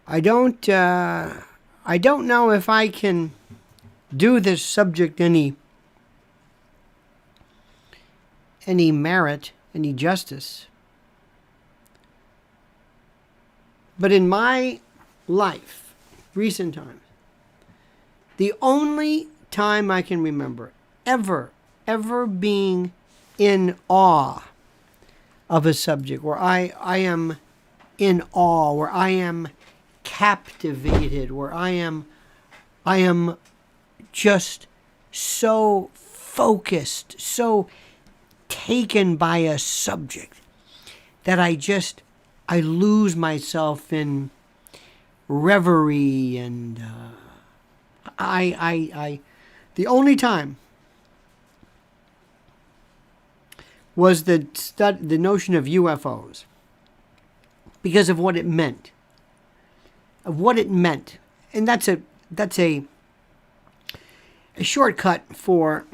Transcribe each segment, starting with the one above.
I don't know if I can do this subject any merit, any justice. But in my life, recent times, the only time I can remember ever being in awe of a subject, where I am in awe, where I am captivated, where I am just so focused, so taken by a subject that I lose myself in reverie, and the only time was the notion of UFOs, because of what it meant, and that's a shortcut for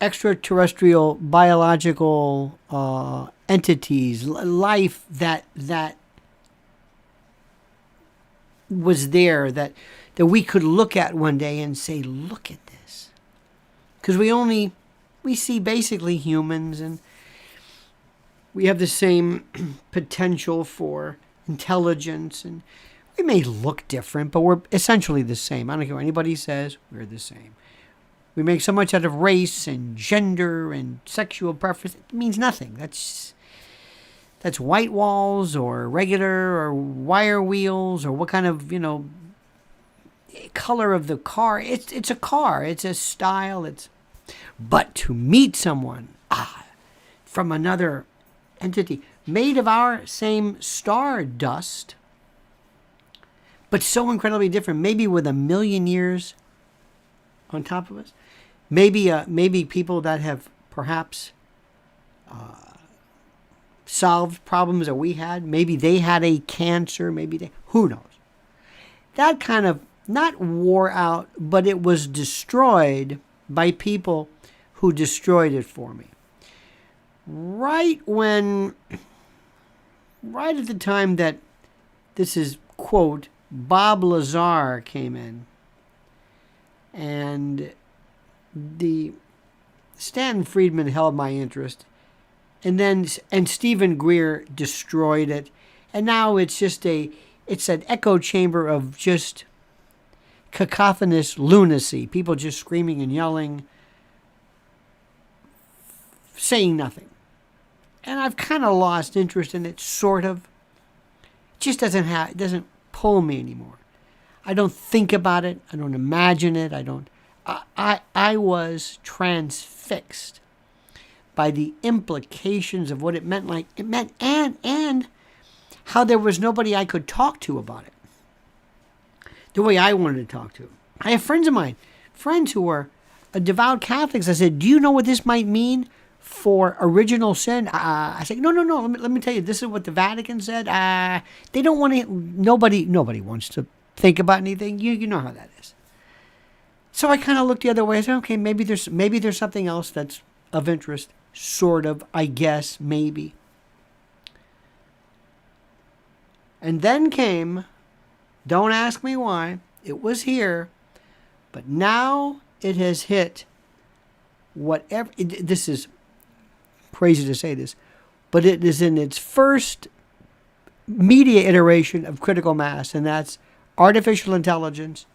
extraterrestrial biological entities, life that was there, that we could look at one day and say, look at this. Because we see basically humans, and we have the same potential for intelligence, and we may look different, but we're essentially the same. I don't care what anybody says, we're the same. We make so much out of race and gender and sexual preference. It means nothing. That's white walls or regular or wire wheels or what kind of, color of the car. It's a car. It's a style. But to meet someone from another entity made of our same star dust, but so incredibly different, maybe with 1 million years on top of us. Maybe people that have perhaps solved problems that we had. Maybe they had a cancer. Who knows? That kind of, not wore out, but it was destroyed by people who destroyed it for me. Right at the time that this is, quote, Bob Lazar came in, and Stanton Friedman held my interest, and Stephen Greer destroyed it, and now it's an echo chamber of just cacophonous lunacy, people just screaming and yelling, saying nothing. And I've kind of lost interest in it, sort of. It just doesn't pull me anymore. I don't think about it. I don't imagine it. I was transfixed by the implications of what it meant, and how there was nobody I could talk to about it the way I wanted to talk to. I have friends of mine, who were devout Catholics. I said, do you know what this might mean for original sin? I said, no. Let me tell you, this is what the Vatican said. They don't want to. Nobody wants to think about anything. You know how that is. So I kind of looked the other way. I said, okay, maybe there's something else that's of interest. Sort of, I guess, maybe. And then came, don't ask me why, it was here, but now it has hit whatever, this is crazy to say this, but it is in its first media iteration of critical mass, and that's artificial intelligence,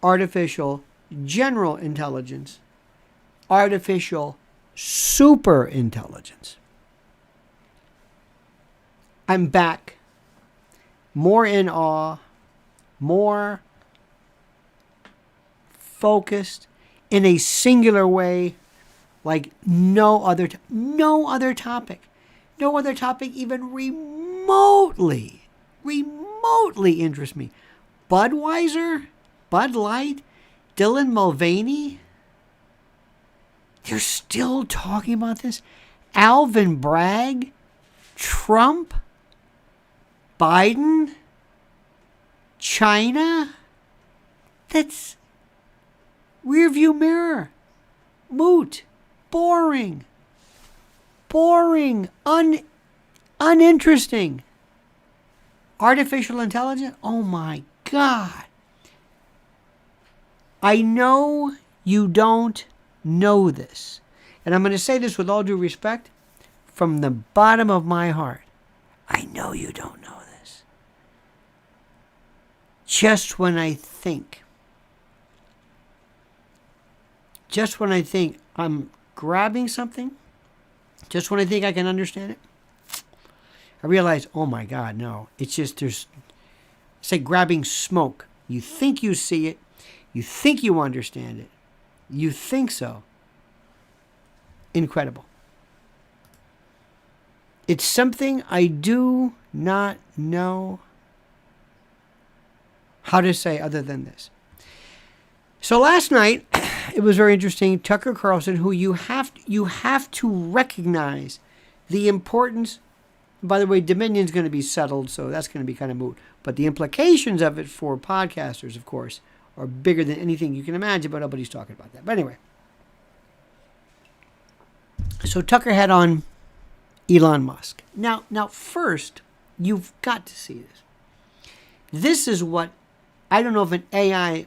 artificial general intelligence, artificial super intelligence. I'm back, more in awe, more focused in a singular way, like no other topic even remotely interests me. Budweiser, Bud Light, Dylan Mulvaney, they're still talking about this. Alvin Bragg, Trump, Biden, China. That's rearview mirror. Moot. Boring. Uninteresting. Artificial intelligence? Oh my God. I know you don't know this. And I'm going to say this with all due respect from the bottom of my heart. I know you don't know this. Just when I think I'm grabbing something, just when I think I can understand it, I realize, oh my God, no. It's like grabbing smoke. You think you see it. You think you understand it. You think so. Incredible. It's something I do not know how to say other than this. So last night, it was very interesting. Tucker Carlson, who you have to recognize the importance. By the way, Dominion's going to be settled, so that's going to be kind of moot. But the implications of it for podcasters, of course, are bigger than anything you can imagine, but nobody's talking about that. But anyway. So Tucker had on Elon Musk. Now, first, you've got to see this. This is what, I don't know if an AI,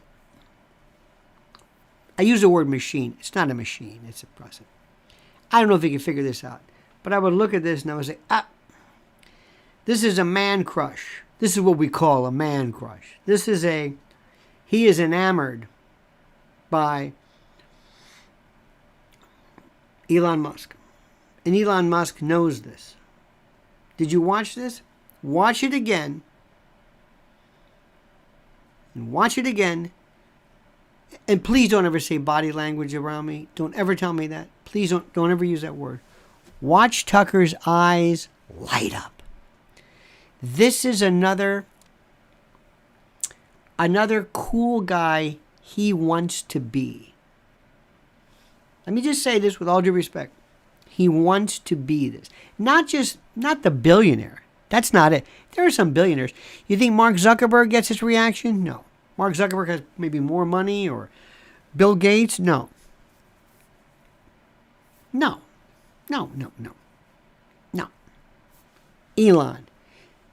I use the word machine. It's not a machine. It's a process. I don't know if you can figure this out. But I would look at this and I would say, this is a man crush. This is what we call a man crush. He is enamored by Elon Musk. And Elon Musk knows this. Did you watch this? Watch it again. And watch it again. And please don't ever say body language around me. Don't ever tell me that. Please don't ever use that word. Watch Tucker's eyes light up. This is another cool guy he wants to be. Let me just say this with all due respect. He wants to be this. Not the billionaire. That's not it. There are some billionaires. You think Mark Zuckerberg gets his reaction? No. Mark Zuckerberg has maybe more money, or Bill Gates? No. No.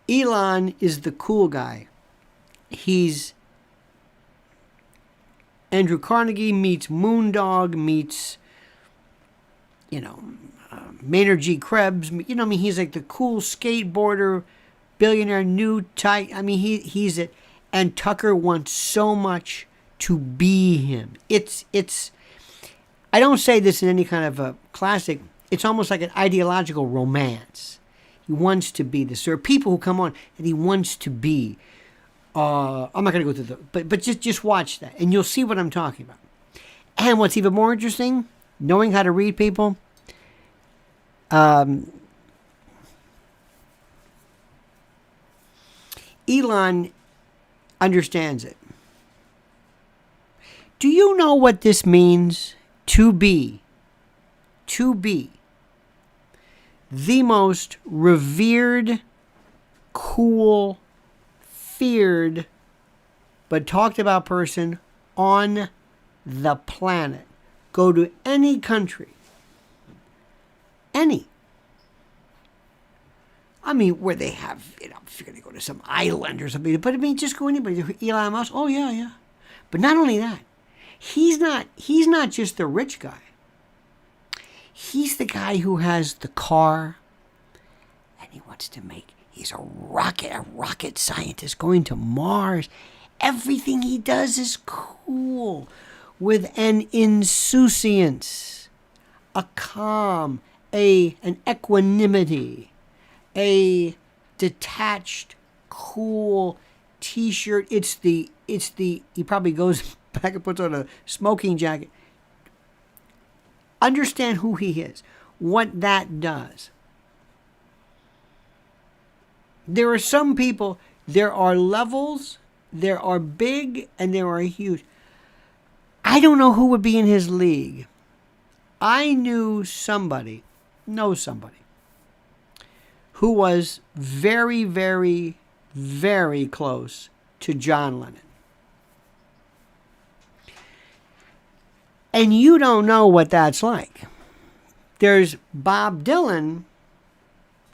Elon is the cool guy. He's Andrew Carnegie meets Moondog meets, Maynard G. Krebs. He's like the cool skateboarder, billionaire, new type. He's it. And Tucker wants so much to be him. It's. I don't say this in any kind of a classic. It's almost like an ideological romance. He wants to be this. There are people who come on and he wants to be. I'm not going to go through but just watch that and you'll see what I'm talking about. And what's even more interesting, knowing how to read people. Elon understands it. Do you know what this means? To be the most revered, cool, feared, but talked about person on the planet. Go to any country. Any. Where they have, if you're going to go to some island or something, but just go anybody. Elon Musk, oh yeah. But not only that, he's not just the rich guy. He's the guy who has the car, and he wants to he's a rocket scientist going to Mars. Everything he does is cool, with an insouciance, a calm, an equanimity, a detached, cool t-shirt. He probably goes back and puts on a smoking jacket. Understand who he is, what that does. There are some people, there are levels, there are big, and there are huge. I don't know who would be in his league. I know somebody who was very, very, very close to John Lennon. And you don't know what that's like. There's Bob Dylan,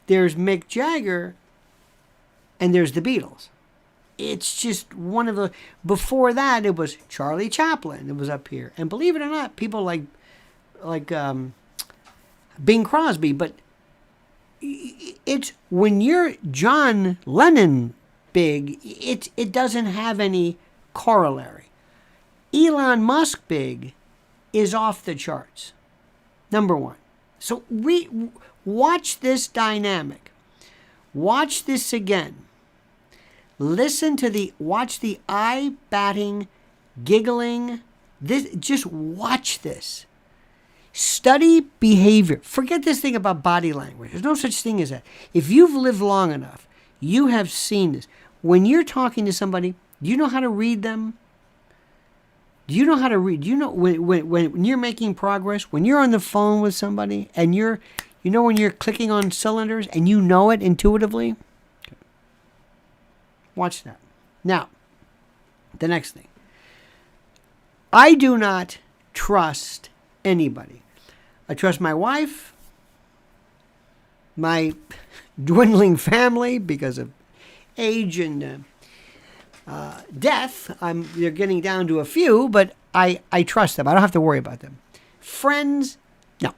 there's Mick Jagger, and there's the Beatles. it's just one of the, before that it was Charlie Chaplin. It was up here. And believe it or not, people like Bing Crosby, but it's when you're John Lennon big, it doesn't have any corollary. Elon Musk big is off the charts. Number one. So watch this dynamic. Watch this again. Watch the eye-batting, giggling. Just watch this. Study behavior. Forget this thing about body language. There's no such thing as that. If you've lived long enough, you have seen this. When you're talking to somebody, do you know how to read them? Do you know how to read? Do you know when you're making progress, when you're on the phone with somebody and when you're clicking on cylinders and you know it intuitively? Okay. Watch that. Now, the next thing. I do not trust anybody. I trust my wife, my dwindling family because of age and death. They're getting down to a few, but I trust them. I don't have to worry about them. Friends, no.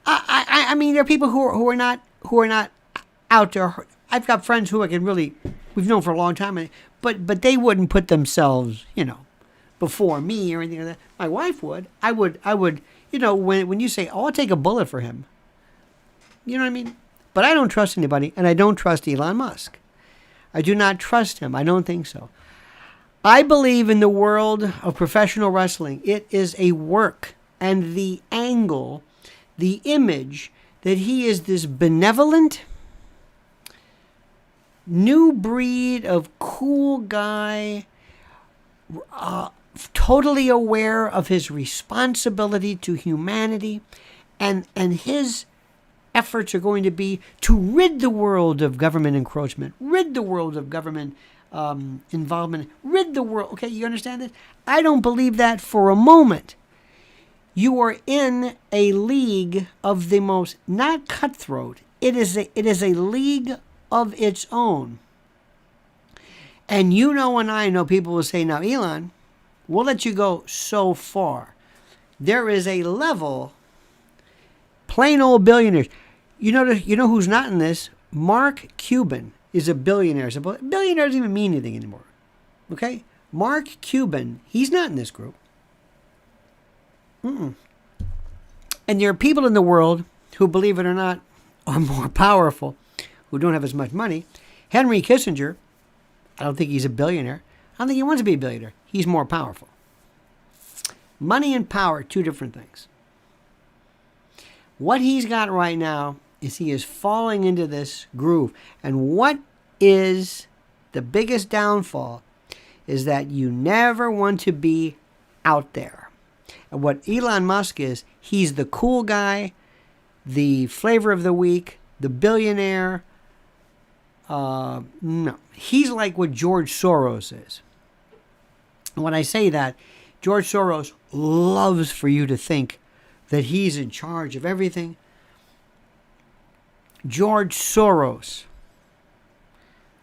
I mean, there are people who are not out there. I've got friends who we've known for a long time, but they wouldn't put themselves, before me or anything like that. My wife would. I would. When you say, "Oh, I'll take a bullet for him," you know what I mean. But I don't trust anybody, and I don't trust Elon Musk. I do not trust him. I don't think so. I believe in the world of professional wrestling. It is a work, and the angle, the image that he is this benevolent, new breed of cool guy, totally aware of his responsibility to humanity, and his efforts are going to be to rid the world of government encroachment, rid the world of government involvement, rid the world. Okay, you understand this? I don't believe that for a moment. You are in a league of the most, not cutthroat, it is a league of its own. And and I know people will say, now, Elon, we'll let you go so far. There is a level, plain old billionaires. You know who's not in this? Mark Cuban is a billionaire. So billionaire doesn't even mean anything anymore. Okay? Mark Cuban, he's not in this group. And there are people in the world who, believe it or not, are more powerful, who don't have as much money. Henry Kissinger, I don't think he's a billionaire. I don't think he wants to be a billionaire. He's more powerful. Money and power, two different things. What he's got right now is he is falling into this groove. And what is the biggest downfall is that you never want to be out there. And what Elon Musk is, he's the cool guy, the flavor of the week, the billionaire. No, he's like what George Soros is. And when I say that, George Soros loves for you to think that he's in charge of everything. George Soros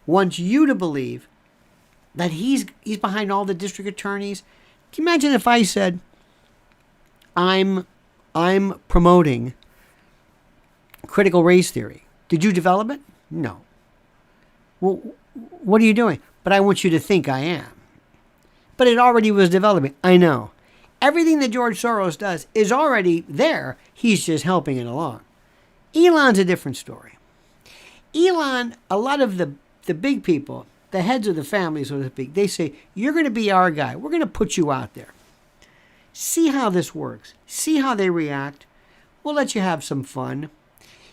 wants you to believe that he's behind all the district attorneys. Can you imagine if I said, I'm promoting critical race theory. Did you develop it? No. Well, what are you doing? But I want you to think I am. But it already was developing. I know. Everything that George Soros does is already there. He's just helping it along. Elon's a different story. Elon, a lot of the big people, the heads of the family, so to speak, they say, you're going to be our guy. We're going to put you out there. See how this works. See how they react. We'll let you have some fun.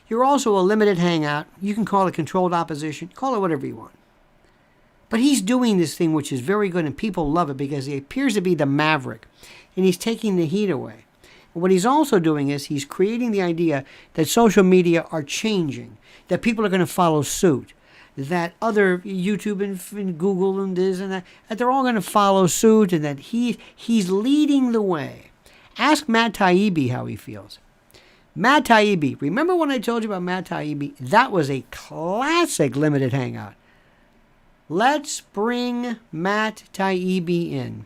You're also a limited hangout. You can call it controlled opposition. Call it whatever you want. But he's doing this thing which is very good, and people love it because he appears to be the maverick, and he's taking the heat away. And what he's also doing is he's creating the idea that social media are changing, that people are going to follow suit, that other YouTube and Google and this and that they're all going to follow suit, and that he's leading the way. Ask Matt Taibbi how he feels. Matt Taibbi, remember when I told you about Matt Taibbi? That was a classic limited hangout. Let's bring Matt Taibbi in.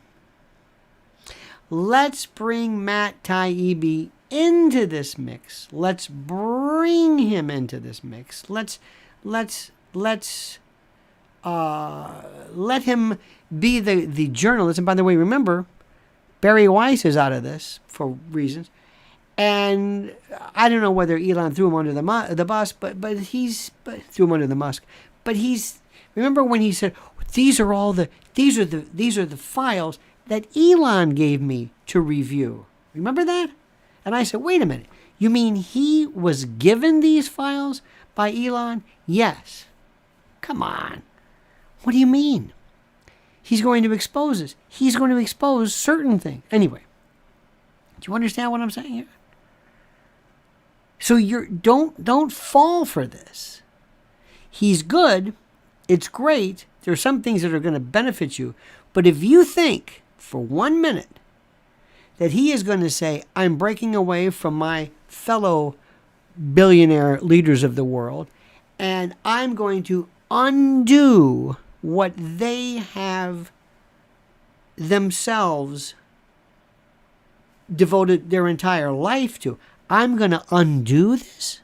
Let's bring Matt Taibbi into this mix. Let's bring him into this mix. Let's let him be the journalist. And by the way, remember, Barry Weiss is out of this for reasons. And I don't know whether Elon threw him under the bus, but threw him under the Musk. But remember when he said, these are the files that Elon gave me to review. Remember that? And I said, wait a minute. You mean he was given these files by Elon? Yes. Come on. What do you mean? He's going to expose this. He's going to expose certain things. Anyway, do you understand what I'm saying here? So don't fall for this. He's good. It's great. There are some things that are going to benefit you. But if you think for 1 minute that he is going to say, I'm breaking away from my fellow billionaire leaders of the world, and I'm going to undo what they have themselves devoted their entire life to. I'm going to undo this.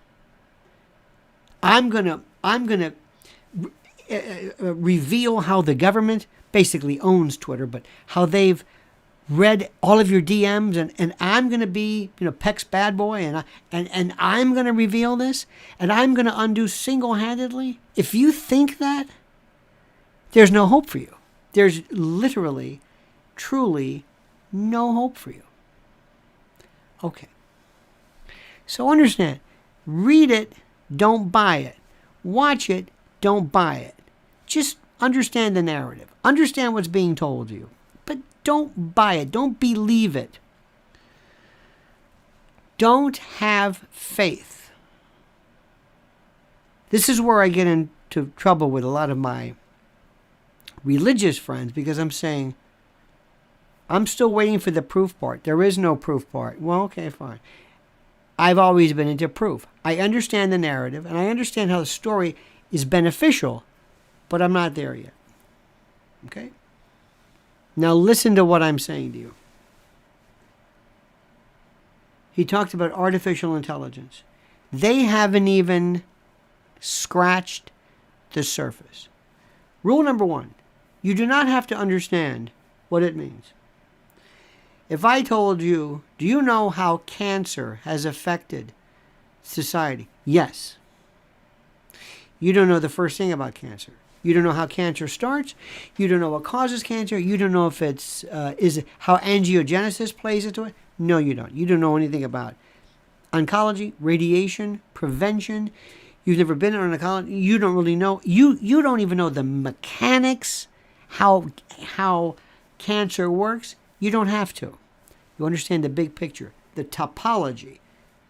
I'm going to reveal how the government basically owns Twitter, but how they've read all of your DMs, and I'm going to be, Peck's bad boy, and I'm going to reveal this, and I'm going to undo single-handedly. If you think that, there's no hope for you. There's literally, truly no hope for you. Okay. So understand, read it, don't buy it. Watch it, don't buy it. Just understand the narrative. Understand what's being told you. But don't buy it. Don't believe it. Don't have faith. This is where I get into trouble with a lot of my religious friends, because I'm saying, I'm still waiting for the proof part. There is no proof part. Well, okay, fine. I've always been into proof. I understand the narrative, and I understand how the story is beneficial, but I'm not there yet. Okay? Now listen to what I'm saying to you. He talked about artificial intelligence. They haven't even scratched the surface. Rule number 1, you do not have to understand what it means. If I told you, do you know how cancer has affected society? Yes. You don't know the first thing about cancer. You don't know how cancer starts. You don't know what causes cancer. You don't know if it's how angiogenesis plays into it. No, you don't. You don't know anything about oncology, radiation, prevention. You've never been in oncology. You don't really know. You don't even know the mechanics, how cancer works. You don't have to. You understand the big picture, the topology,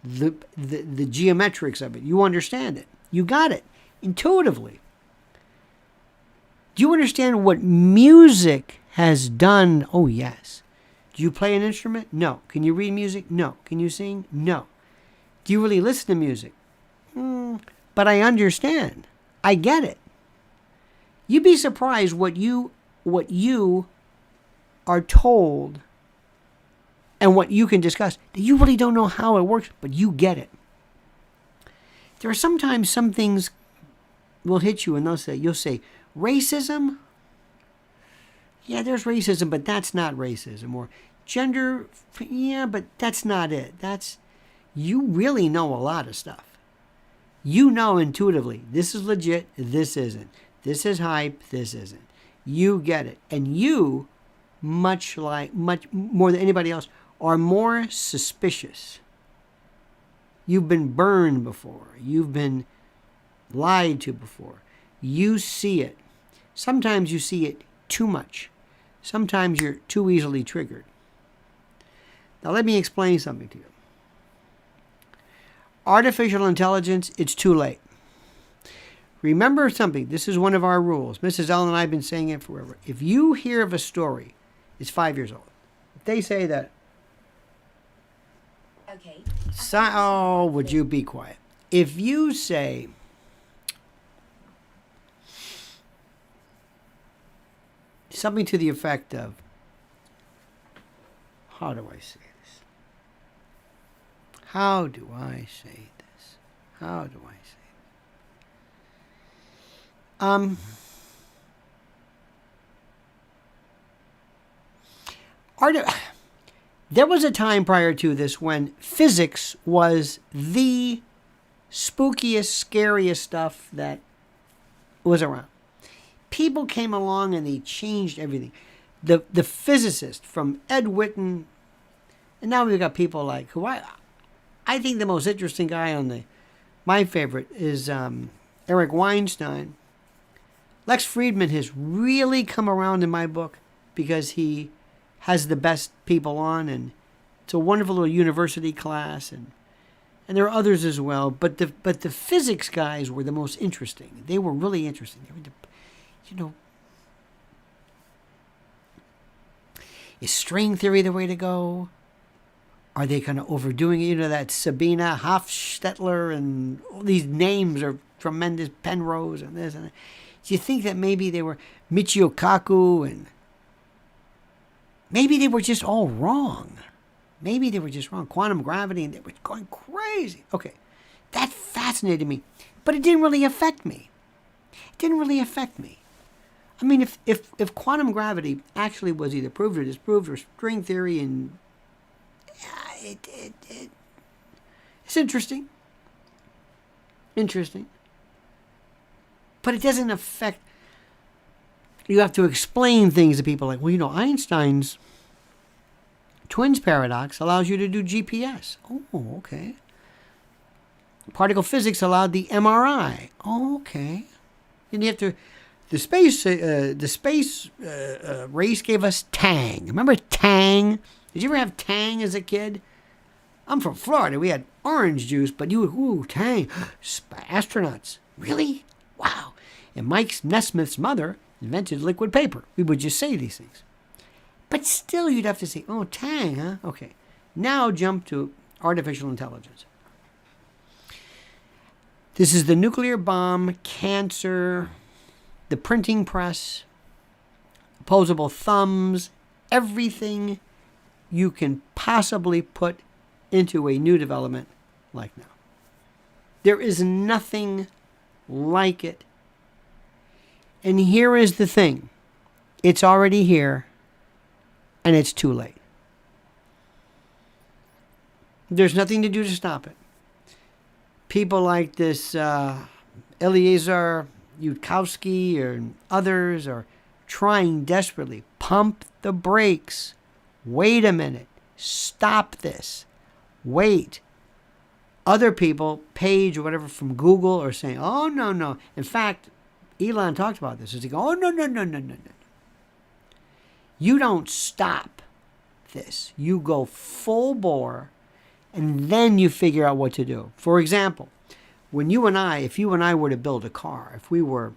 the geometrics of it. You understand it. You got it intuitively. Do you understand what music has done? Oh, yes. Do you play an instrument? No. Can you read music? No. Can you sing? No. Do you really listen to music? But I understand. I get it. You'd be surprised what you are told and what you can discuss. You really don't know how it works, but you get it. There are sometimes some things will hit you, and you'll say, racism? Yeah, there's racism, but that's not racism. Or gender? Yeah, but that's not it. You really know a lot of stuff. You know intuitively, this is legit, this isn't. This is hype, this isn't. You get it. And you, much more than anybody else, are more suspicious. You've been burned before. You've been lied to before. You see it. Sometimes you see it too much. Sometimes you're too easily triggered. Now let me explain something to you. Artificial intelligence, it's too late. Remember something. This is one of our rules. Mrs. Ellen and I have been saying it forever. If you hear of a story, it's 5 years old. If they say that, okay. Would you be quiet? If you say, something to the effect of, how do I say this? How do I say this? How do I say this? There was a time prior to this when physics was the spookiest, scariest stuff that was around. People came along and they changed everything. The physicist from Ed Witten, and now we've got people like who I think the most interesting guy on my favorite is Eric Weinstein. Lex Friedman has really come around in my book because he has the best people on, and it's a wonderful little university class, and there are others as well. But the physics guys were the most interesting. They were really interesting. They were is string theory the way to go? Are they kind of overdoing it? That Sabina Hofstetler and all these names are tremendous, Penrose and this and that. Do you think that maybe they were Michio Kaku and maybe they were just all wrong? Maybe they were just wrong. Quantum gravity, and they were going crazy. Okay, that fascinated me, but it didn't really affect me. It didn't really affect me. I mean, if quantum gravity actually was either proved or disproved, or string theory, and it's interesting. Interesting. But it doesn't affect. You have to explain things to people like, well, Einstein's twins paradox allows you to do GPS. Oh, okay. Particle physics allowed the MRI. Oh, okay. And you have to. The space race gave us Tang. Remember Tang? Did you ever have Tang as a kid? I'm from Florida. We had orange juice, but Tang. Astronauts. Really? Wow. And Mike Nesmith's mother invented liquid paper. We would just say these things. But still, you'd have to say, oh, Tang, huh? Okay. Now jump to artificial intelligence. This is the nuclear bomb, cancer, the printing press, opposable thumbs, everything you can possibly put into a new development like now. There is nothing like it. And here is the thing. It's already here, and it's too late. There's nothing to do to stop it. People like this Eliezer Yudkowsky or others are trying desperately. Pump the brakes. Wait a minute. Stop this. Wait. Other people, Page or whatever from Google, are saying, oh, no. In fact, Elon talked about this. He's going, oh, no. You don't stop this. You go full bore, and then you figure out what to do. For example, if you and I were to build a car, if we were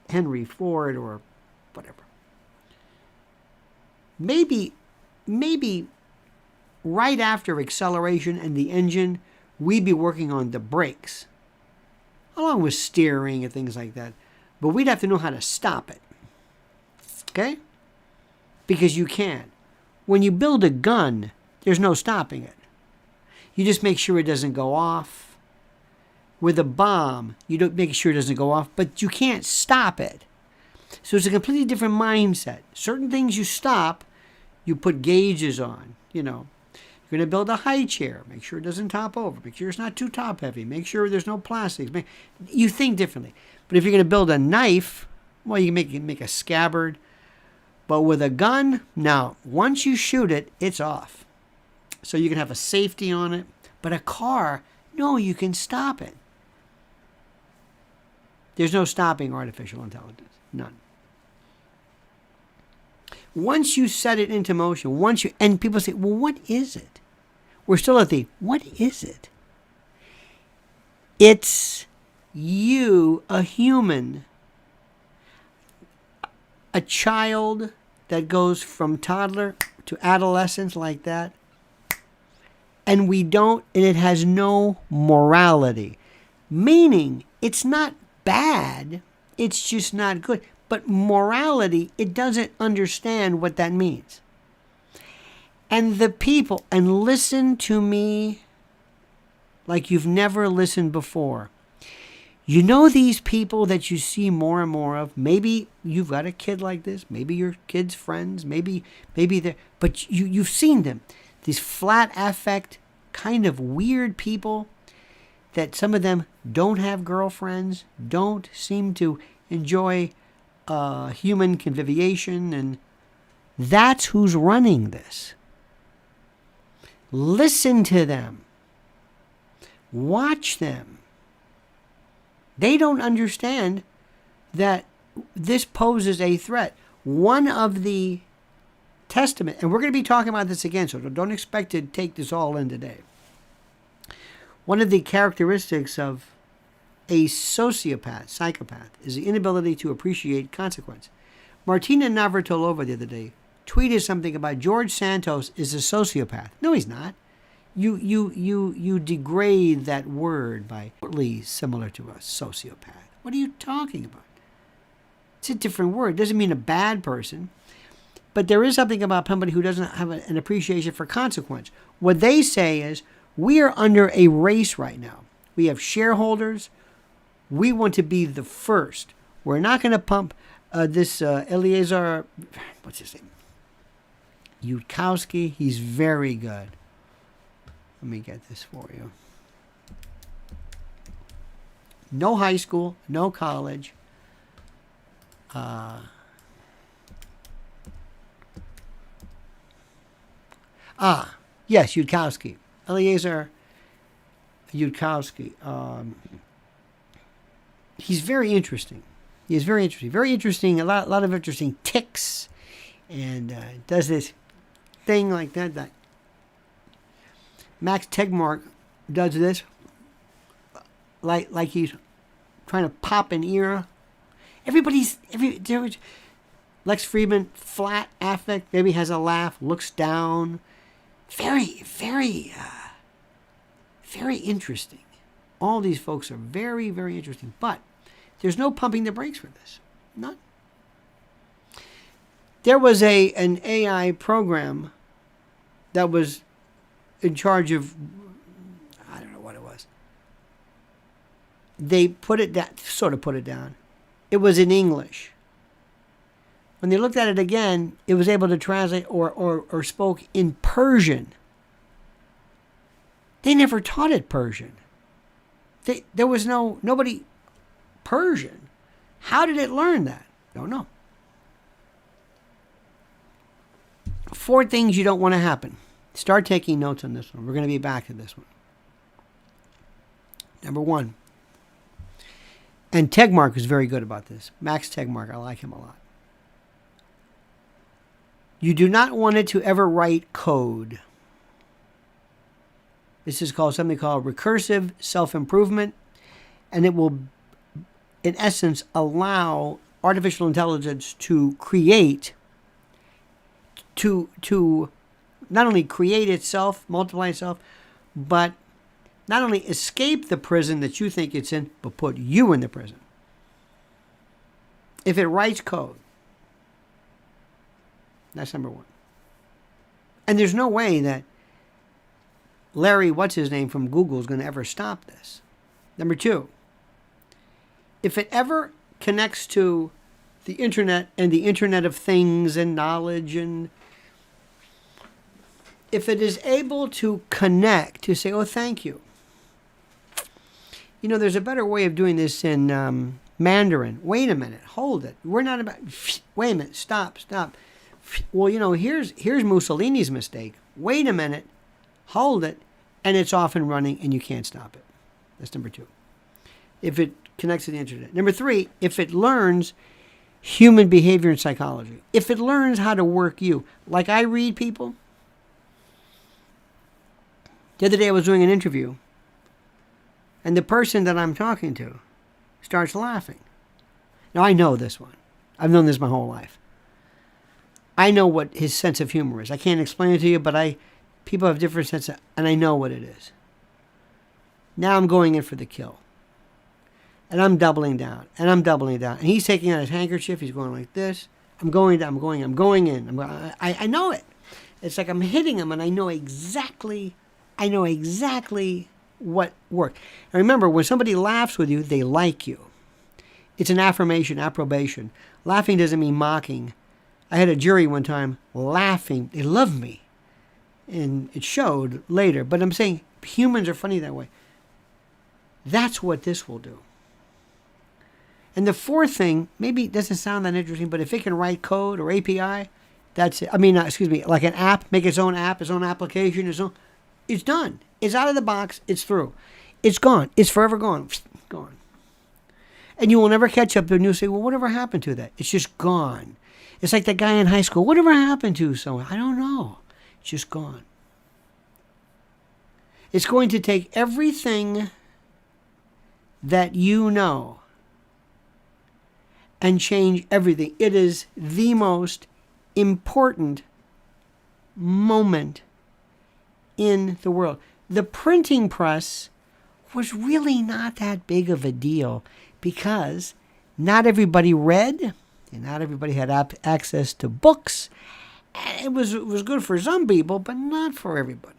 Henry Ford or whatever, maybe right after acceleration and the engine, we'd be working on the brakes, along with steering and things like that. But we'd have to know how to stop it. Okay? Because you can. When you build a gun, there's no stopping it. You just make sure it doesn't go off. With a bomb, you don't make sure it doesn't go off, but you can't stop it. So it's a completely different mindset. Certain things you stop, you put gauges on. You're going to build a high chair. Make sure it doesn't top over. Make sure it's not too top heavy. Make sure there's no plastics. You think differently. But if you're going to build a knife, well, you can make a scabbard. But with a gun, no. Once you shoot it, it's off. So you can have a safety on it. But a car, no, you can stop it. There's no stopping artificial intelligence. None. Once you set it into motion, and people say, well, what is it? We're still at what is it? It's you, a human, a child that goes from toddler to adolescence like that, and it has no morality. Meaning, it's not bad, it's just not good. But morality, it doesn't understand what that means. And the people, and listen to me like you've never listened before. You know these people that you see more and more of? Maybe you've got a kid like this. Maybe your kid's friends. Maybe they're... But you've seen them. These flat affect, kind of weird people that some of them don't have girlfriends, don't seem to enjoy human conviviation, and that's who's running this. Listen to them. Watch them. They don't understand that this poses a threat. One of the testament, and we're going to be talking about this again, so don't expect to take this all in today. One of the characteristics of a sociopath, psychopath, is the inability to appreciate consequence. Martina Navratilova the other day tweeted something about George Santos is a sociopath. No, he's not. You degrade that word by similar to a sociopath. What are you talking about? It's a different word. It doesn't mean a bad person. But there is something about somebody who doesn't have an appreciation for consequence. What they say is, we are under a race right now. We have shareholders. We want to be the first. We're not going to pump this Eliezer, what's his name? Yudkowsky. He's very good. Let me get this for you. No high school, no college. Yes, Yudkowsky. Eliezer Yudkowsky. He's very interesting. He is very interesting. Very interesting. A lot of interesting tics, and does this thing like that. Max Tegmark does this, like he's trying to pop an ear. Lex Friedman, flat affect, maybe has a laugh, looks down. Very, very, very interesting. All these folks are very, very interesting. But there's no pumping the brakes for this. None. There was an AI program that was in charge of, I don't know what it was. They put it down, sort of put it down. It was in English. When they looked at it again, it was able to translate or spoke in Persian. They never taught it Persian. There was nobody Persian. How did it learn that? Don't know. 4 things you don't want to happen. Start taking notes on this one. We're going to be back to this one. Number 1. And Tegmark is very good about this. Max Tegmark, I like him a lot. You do not want it to ever write code. This is something called recursive self-improvement, and it will, in essence, allow artificial intelligence to create, to not only create itself, multiply itself, but not only escape the prison that you think it's in, but put you in the prison. If it writes code, that's number 1. And there's no way that Larry, what's his name from Google, is going to ever stop this. Number 2, if it ever connects to the internet and the Internet of Things and knowledge, and if it is able to connect, to say, oh, thank you. You know, there's a better way of doing this in Mandarin. Wait a minute. Hold it. We're not about... Wait a minute. Stop. Well, you know, here's Mussolini's mistake. Wait a minute. Hold it. And it's off and running, and you can't stop it. That's number 2. If it connects to the internet. Number 3, if it learns human behavior and psychology. If it learns how to work you. Like I read people. The other day I was doing an interview, and the person that I'm talking to starts laughing. Now, I know this one. I've known this my whole life. I know what his sense of humor is. I can't explain it to you, but people have different senses, and I know what it is. Now I'm going in for the kill. And I'm doubling down, and I'm doubling down. And he's taking out his handkerchief. He's going like this. I'm going down. I'm going in. I know it. It's like I'm hitting him, and I know exactly what worked. And remember, when somebody laughs with you, they like you. It's an affirmation, approbation. Laughing doesn't mean mocking. I had a jury one time laughing. They loved me. And it showed later. But I'm saying humans are funny that way. That's what this will do. And the fourth thing, maybe it doesn't sound that interesting, but if it can write code or API, that's it. Like an app, make its own app, its own application, it's done. It's out of the box. It's through. It's gone. It's forever gone. Gone. And you will never catch up. And you'll say, well, whatever happened to that? It's just gone. It's like that guy in high school. Whatever happened to someone? I don't know. It's just gone. It's going to take everything that you know and change everything. It is the most important moment in the world. The printing press was really not that big of a deal because not everybody read and not everybody had access to books. It was good for some people, but not for everybody.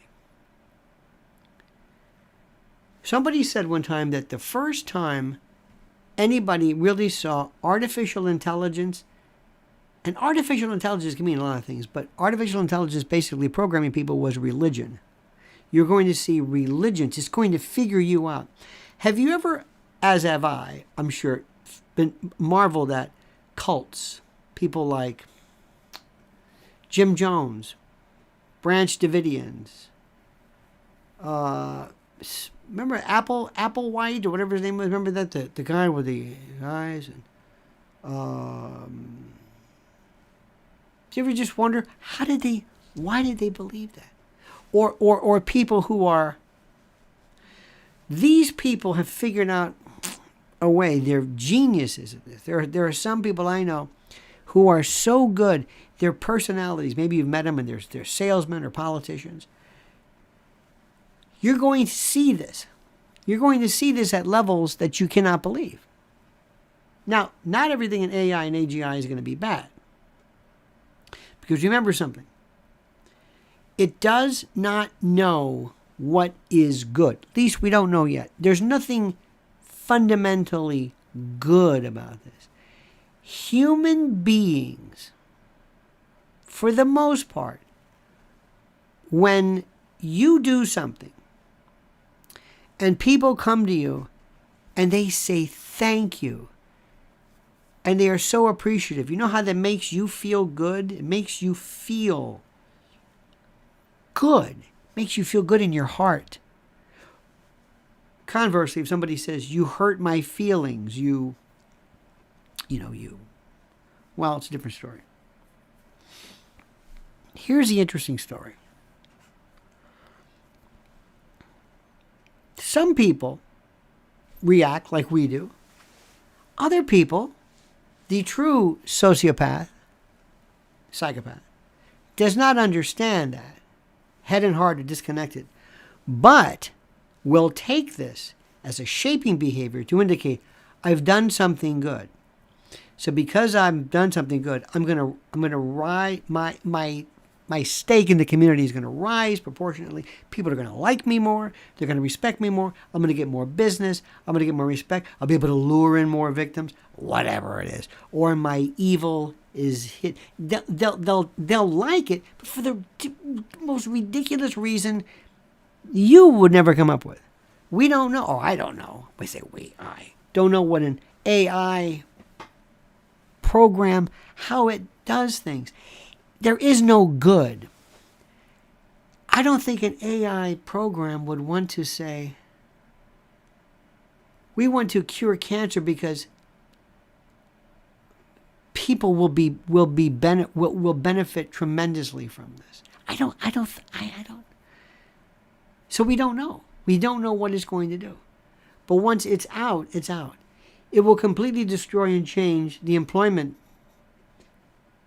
Somebody said one time that the first time anybody really saw artificial intelligence, and artificial intelligence can mean a lot of things, but artificial intelligence basically programming people was religion. You're going to see religions. It's going to figure you out. Have you ever, as have I'm sure, been marveled at cults? People like Jim Jones, Branch Davidians, remember Applewhite or whatever his name was? Remember that? The guy with the eyes? And do you ever just wonder, why did they believe that? Or people who are, these people have figured out a way. They're geniuses at this. There are some people I know who are so good. Their personalities, maybe you've met them and they're salesmen or politicians. You're going to see this. You're going to see this at levels that you cannot believe. Now, not everything in AI and AGI is going to be bad. Because remember something. It does not know what is good. At least we don't know yet. There's nothing fundamentally good about this. Human beings, for the most part, when you do something and people come to you and they say thank you and they are so appreciative, you know how that makes you feel good? It makes you feel good. It makes you feel good in your heart. Conversely, if somebody says, you hurt my feelings, well, it's a different story. Here's the interesting story. Some people react like we do. Other people, the true psychopath, does not understand that. Head and heart are disconnected. But will take this as a shaping behavior to indicate I've done something good. So because I've done something good, I'm gonna rise, my stake in the community is going to rise proportionately. People are going to like me more. They're going to respect me more. I'm going to get more business. I'm going to get more respect. I'll be able to lure in more victims, whatever it is. Or my evil is hit. They'll like it, but for the most ridiculous reason you would never come up with. We don't know. Oh, I don't know. We say I don't know what an AI program, how it does things. There is no good. I don't think an AI program would want to say, we want to cure cancer because people will benefit tremendously from this. I don't. So we don't know. We don't know what it's going to do. But once it's out, it's out. It will completely destroy and change the employment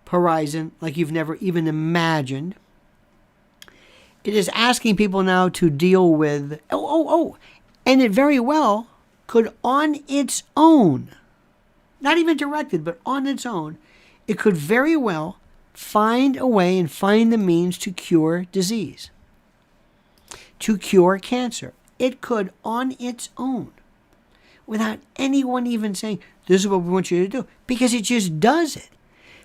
horizon like you've never even imagined. It is asking people now to deal with, and it very well could on its own, not even directed, but on its own, it could very well find a way and find the means to cure disease, to cure cancer. It could on its own, without anyone even saying, this is what we want you to do, because it just does it.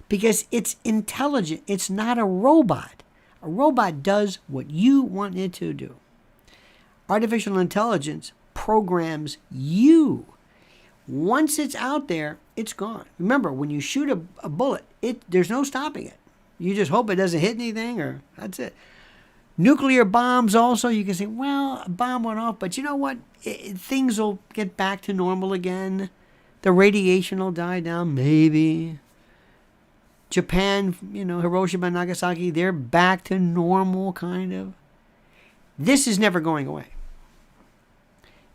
Because it's intelligent. It's not a robot. A robot does what you want it to do. Artificial intelligence programs you. Once it's out there, it's gone. Remember, when you shoot a bullet, there's no stopping it. You just hope it doesn't hit anything, or that's it. Nuclear bombs also, you can say, well, a bomb went off, but you know what? Things will get back to normal again. The radiation will die down, maybe. Japan, Hiroshima and Nagasaki, they're back to normal, kind of. This is never going away.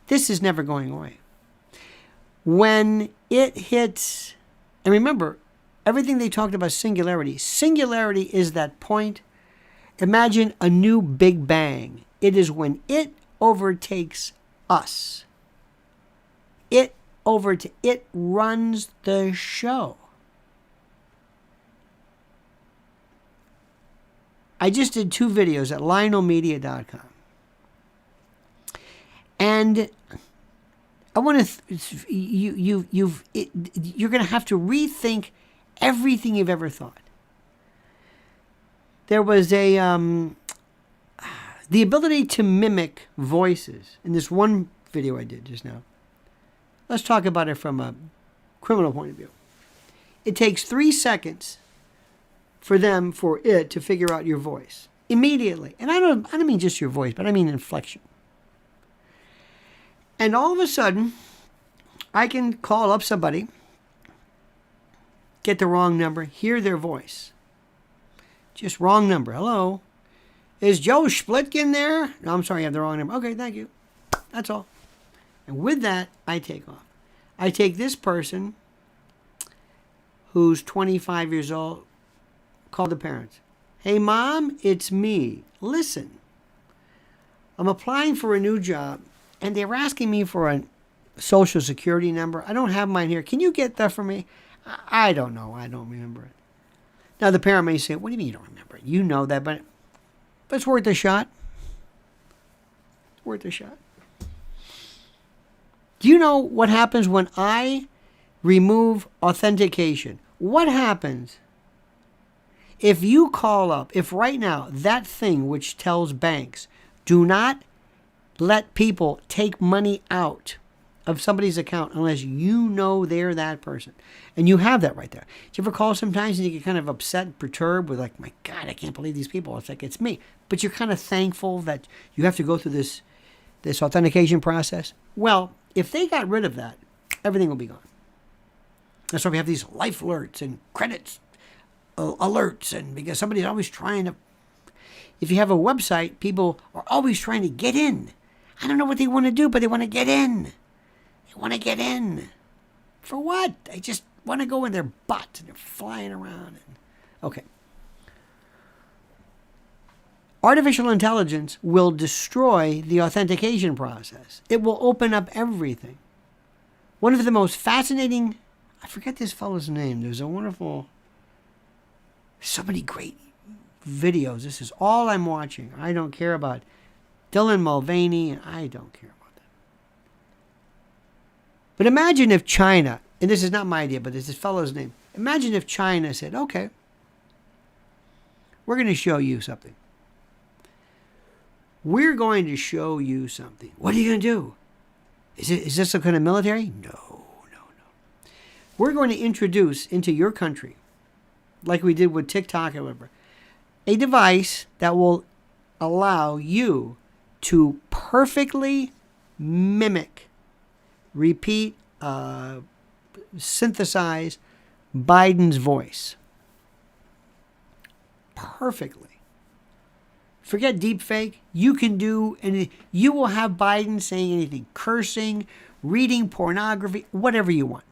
This is never going away. When it hits, and remember, everything they talked about singularity. Singularity is that point. Imagine a new Big Bang. It is when it overtakes us. It runs the show. I just did 2 videos at lionelmedia.com. And I want to, you're going to have to rethink everything you've ever thought. There was the ability to mimic voices in this one video I did just now. Let's talk about it from a criminal point of view. It takes 3 seconds for it to figure out your voice immediately. And I don't mean just your voice, but I mean inflection. And all of a sudden, I can call up somebody, get the wrong number, hear their voice. Just wrong number. Hello? Is Joe Splitkin there? No, I'm sorry, I have the wrong number. Okay, thank you. That's all. And with that, I take off. I take this person who's 25 years old, call the parents. Hey, Mom, it's me. Listen, I'm applying for a new job, and they're asking me for a social security number. I don't have mine here. Can you get that for me? I don't know. I don't remember it. Now, the parent may say, what do you mean you don't remember it? You know that, but it's worth a shot. It's worth a shot. Do you know what happens when I remove authentication? What happens if you call up, if right now that thing which tells banks, do not let people take money out of somebody's account unless you know they're that person. And you have that right there. Do you ever call sometimes and you get kind of upset and perturbed with like, my God, I can't believe these people. It's like, it's me. But you're kind of thankful that you have to go through this authentication process. Well, if they got rid of that, everything will be gone. That's why we have these life alerts and credits alerts, and because somebody's always trying to, if you have a website, people are always trying to get in. I don't know what they want to do, but they want to get in. They want to get in. For what? They just want to go in their butts and they're flying around. Okay. Artificial intelligence will destroy the authentication process. It will open up everything. One of the most fascinating, I forget this fellow's name. There's a wonderful, so many great videos. This is all I'm watching. I don't care about Dylan Mulvaney, and I don't care about that. But imagine if China, and this is not my idea, but it's this fellow's name. Imagine if China said, okay, we're going to show you something. We're going to show you something. What are you going to do? Is this some kind of military? No. We're going to introduce into your country, like we did with TikTok or whatever, a device that will allow you to perfectly mimic, repeat, synthesize Biden's voice. Perfectly. Forget deep fake. You can do anything. You will have Biden saying anything, cursing, reading pornography, whatever you want.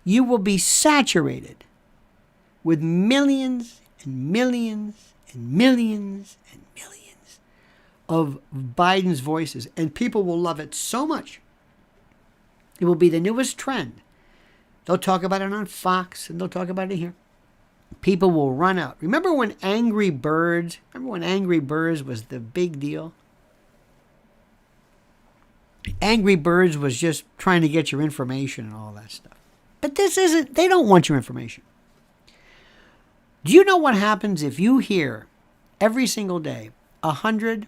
You will be saturated with millions and millions and millions and millions of Biden's voices, and people will love it so much It will be the newest trend. They'll talk about it on Fox, and they'll talk about it here. People will run out. Remember when Angry Birds was the big deal? Angry Birds was just trying to get your information and all that stuff. But they don't want your information. Do you know what happens if you hear every single day 100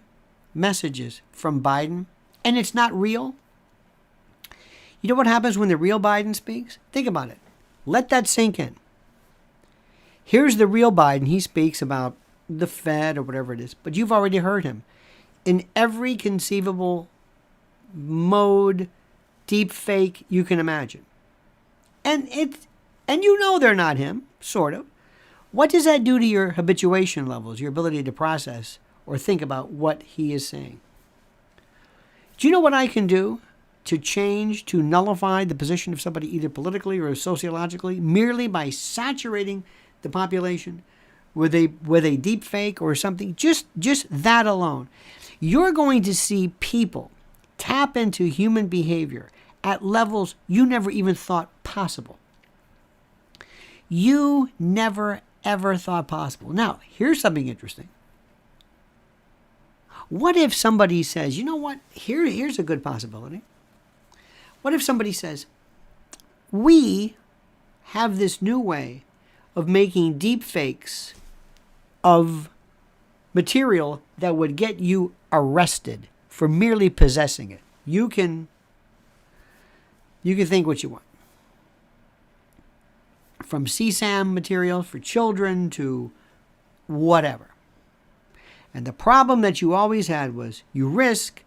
messages from Biden and it's not real? You know what happens when the real Biden speaks? Think about it. Let that sink in. Here's the real Biden. He speaks about the Fed or whatever it is, but you've already heard him in every conceivable mode, deep fake you can imagine. And you know they're not him, sort of. What does that do to your habituation levels, your ability to process or think about what he is saying? Do you know what I can do to change, to nullify the position of somebody either politically or sociologically merely by saturating the population with a deep fake or something? Just that alone. You're going to see people tap into human behavior at levels you never even thought possible. You never ever thought possible. Now, here's something interesting. What if somebody says, you know what? Here's a good possibility. What if somebody says, we have this new way of making deep fakes of material that would get you arrested for merely possessing it. You can think what you want. From CSAM material for children to whatever. And the problem that you always had was you risk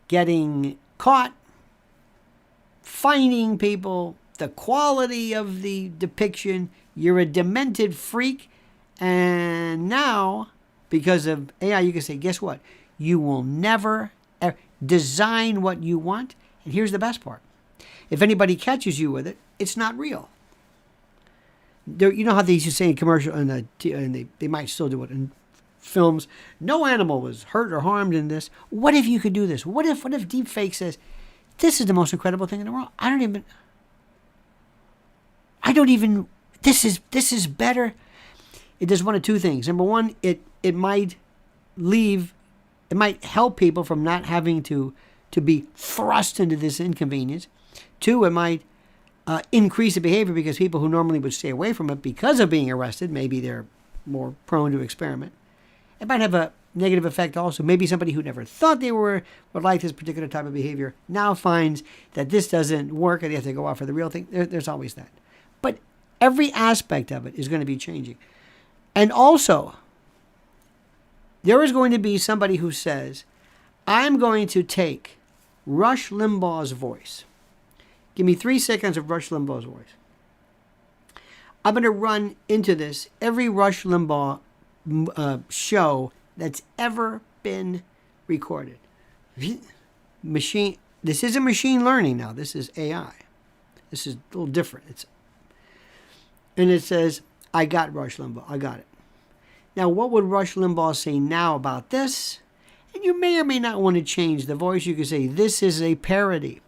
getting caught, finding people, the quality of the depiction, you're a demented freak, and now, because of AI, you can say, guess what? You will never design what you want, and here's the best part. If anybody catches you with it, it's not real. You know how they used to say in commercial, and they might still do it in films, no animal was hurt or harmed in this. What if you could do this? What if deepfake says, this is the most incredible thing in the world? This is better. It does one of two things. Number one, it might help people from not having to be thrust into this inconvenience. Two, it might increase the behavior because people who normally would stay away from it because of being arrested, maybe they're more prone to experiment. It might have a negative effect also. Maybe somebody who never thought they would like this particular type of behavior now finds that this doesn't work and they have to go out for the real thing. There's always that. But every aspect of it is going to be changing. And also, there is going to be somebody who says, I'm going to take Rush Limbaugh's voice. Give me 3 seconds of Rush Limbaugh's voice. I'm going to run into this every Rush Limbaugh show that's ever been recorded. This isn't machine learning now. This is AI. This is a little different. And it says, I got Rush Limbaugh. I got it. Now, what would Rush Limbaugh say now about this? And you may or may not want to change the voice. You could say, this is a parody.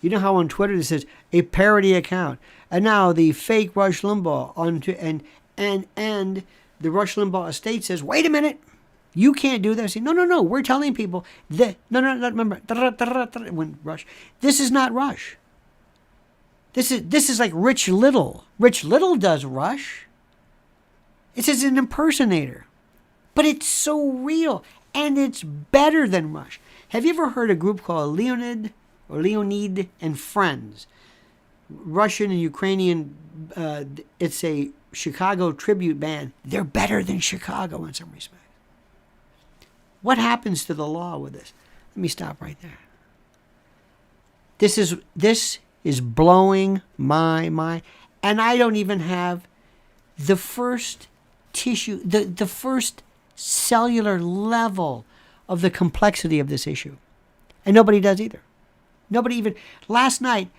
You know how on Twitter it says, a parody account. And now the fake Rush Limbaugh and the Rush Limbaugh estate says, wait a minute. You can't do that. I say, no. We're telling people that, no, remember, when Rush, this is not Rush. This is like Rich Little. Rich Little does Rush. It says an impersonator. But it's so real. And it's better than Rush. Have you ever heard a group called Leonid and Friends? Russian and Ukrainian, it's a Chicago tribute band. They're better than Chicago in some respects. What happens to the law with this? Let me stop right there. This is blowing my mind. And I don't even have the first tissue, the first cellular level of the complexity of this issue. And nobody does either. Nobody even, last night,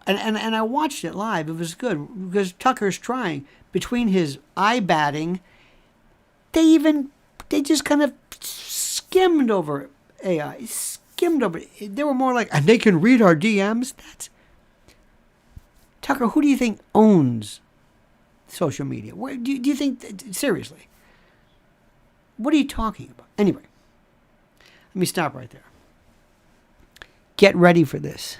and I watched it live, it was good, because Tucker's trying, between his eye batting, they just kind of skimmed over AI. skimmed over it. They were more like, and they can read our DMs. Tucker, who do you think owns social media? Where do you think, seriously, what are you talking about? Anyway, let me stop right there. Get ready for this.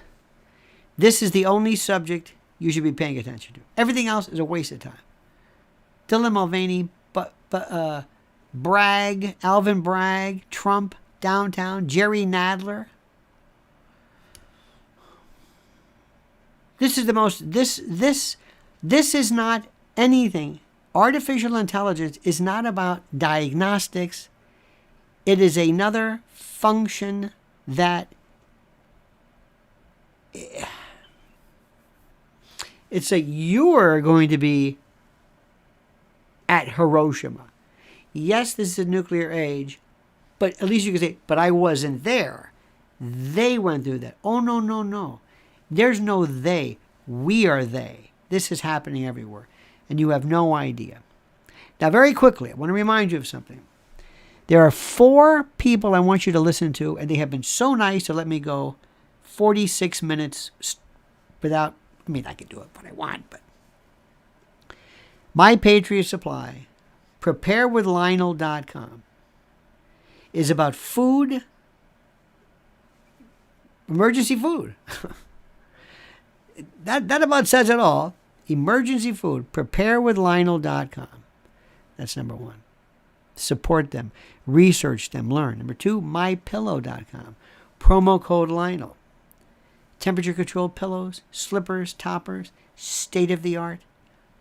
This is the only subject you should be paying attention to. Everything else is a waste of time. Dylan Mulvaney, Bragg, Alvin Bragg, Trump, Downtown, Jerry Nadler. This is the most, this is not anything. Artificial intelligence is not about diagnostics. It is another function that it's like you're going to be at Hiroshima. Yes, this is a nuclear age, but at least you can say, but I wasn't there. They went through that. Oh, no, no, no. There's no they. We are they. This is happening everywhere, and you have no idea. Now, very quickly, I want to remind you of something. There are 4 people I want you to listen to, and they have been so nice to let me go 46 minutes without, I mean, I can do it when I want, but My Patriot Supply, preparewithlionel.com, is about food, emergency food. That about says it all. Emergency food, preparewithlionel.com. That's number 1. Support them, research them, learn. Number 2, mypillow.com. Promo code Lionel. Temperature controlled pillows, slippers, toppers, state of the art.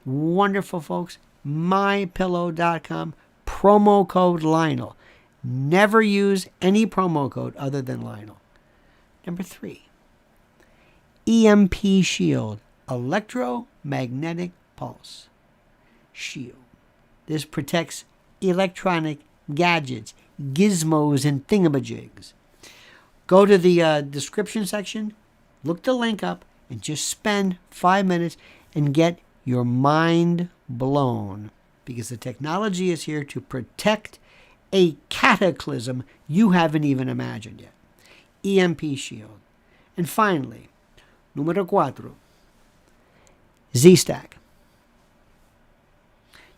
Wonderful folks. mypillow.com. Promo code Lionel. Never use any promo code other than Lionel. Number 3, EMP Shield, electromagnetic pulse shield. This protects electronic gadgets, gizmos, and thingamajigs. Go to the description section, look the link up, and just spend 5 minutes and get your mind blown, because the technology is here to protect a cataclysm you haven't even imagined yet. EMP Shield. And finally, numero 4, Z-Stack.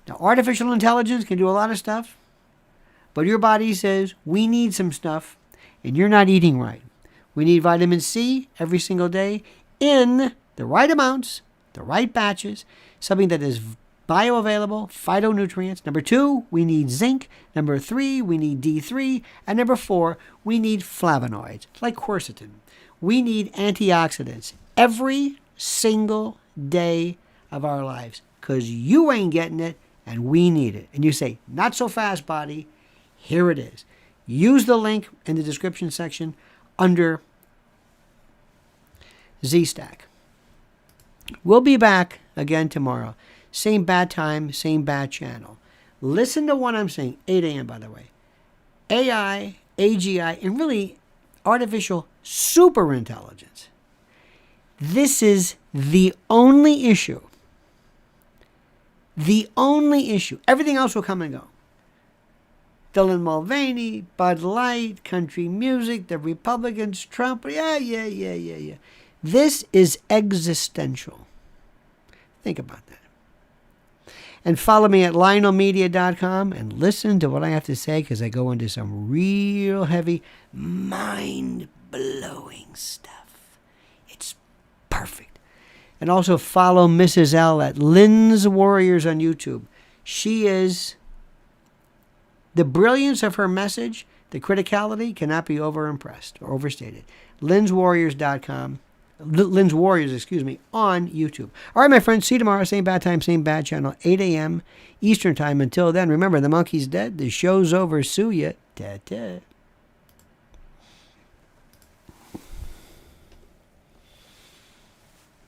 Now, artificial intelligence can do a lot of stuff, but your body says, we need some stuff, and you're not eating right. We need vitamin C every single day in the right amounts, the right batches, something that is bioavailable, phytonutrients. Number 2, we need zinc. Number 3, we need D3. And number 4, we need flavonoids, like quercetin. We need antioxidants every single day of our lives, because you ain't getting it and we need it. And you say, not so fast, body. Here it is. Use the link in the description section under Z-Stack. We'll be back again tomorrow. Same bad time, same bad channel. Listen to what I'm saying. 8 a.m., by the way. AI, AGI, and really artificial superintelligence. This is the only issue. The only issue. Everything else will come and go. Dylan Mulvaney, Bud Light, country music, the Republicans, Trump. Yeah. This is existential. Think about that. And follow me at lionelmedia.com and listen to what I have to say, because I go into some real heavy, mind-blowing stuff. It's perfect. And also follow Mrs. L at Lynn's Warriors on YouTube. She is, the brilliance of her message, the criticality cannot be overimpressed or overstated. Lynn'sWarriors.com. Lynn's Warriors, on YouTube. All right, my friends, see you tomorrow. Same bad time, same bad channel, 8 a.m. Eastern time. Until then, remember, the monkey's dead. The show's over. Sue ya. Ta-ta.